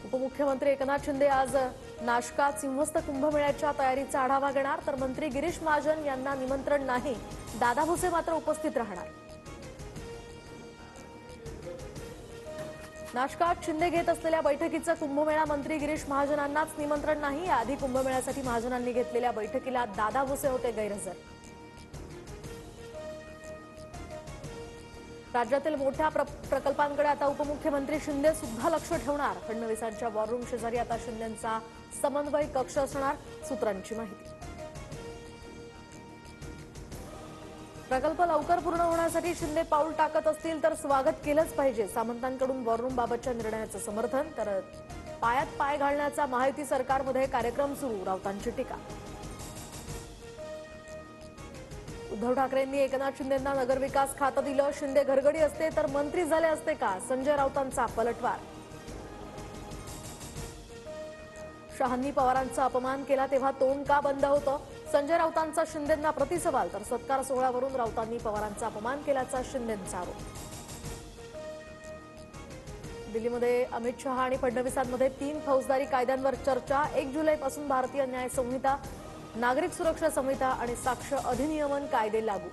उपमुख्यमंत्री एकनाथ शिंदे आज नाशकात सिंहस्थ कुंभमेळ्याच्या तयारीचा आढावा घेणार, तर मंत्री गिरीश महाजन यांना निमंत्रण नाही. दादा भुसे मात्र उपस्थित राहणार. नाशकात शिंदे घेत असलेल्या बैठकीचं कुंभमेळा मंत्री गिरीश महाजनांनाच निमंत्रण नाही. याआधी कुंभमेळ्यासाठी महाजनांनी घेतलेल्या बैठकीला दादा भुसे होते गैरहजर. राज्यातील मोठ्या प्रकल्पांकडे आता उपमुख्यमंत्री शिंदे सुद्धा लक्ष ठेवणार. फडणवीसांच्या वॉररूम शेजारी आता शिंदेंचा समन्वय कक्ष असणार, सूत्रांची माहिती. प्रकल्प लवकर पूर्ण होण्यासाठी शिंदे पाऊल टाकत असतील तर स्वागत केलंच पाहिजे. सामंतांकडून वॉररूम बाबतच्या निर्णयाचं समर्थन, तर पायात पाय घालण्याचा महायुती सरकारमध्ये कार्यक्रम सुरू, राऊतांची टीका. उद्धव ठाकरेंनी एकनाथ शिंदेंना नगरविकास खातं दिलं. शिंदे घरगडी असते तर मंत्री झाले असते का, संजय राऊतांचा पलटवार. शहांनी पवारांचा अपमान केला तेव्हा तोंड का बंद होतं, संजय राऊतांचा शिंदेंना प्रतिसवाल. तर सत्कार सोहळ्यावरून राऊतांनी पवारांचा अपमान केल्याचा शिंदेंचा आरोप. दिल्लीमध्ये अमित शहा आणि फडणवीसांमध्ये 3 फौजदारी कायद्यांवर चर्चा. 1 जुलैपासून भारतीय न्याय संहिता, नागरिक सुरक्षा संहिता आणि साक्ष अधिनियमन कायदे लागू.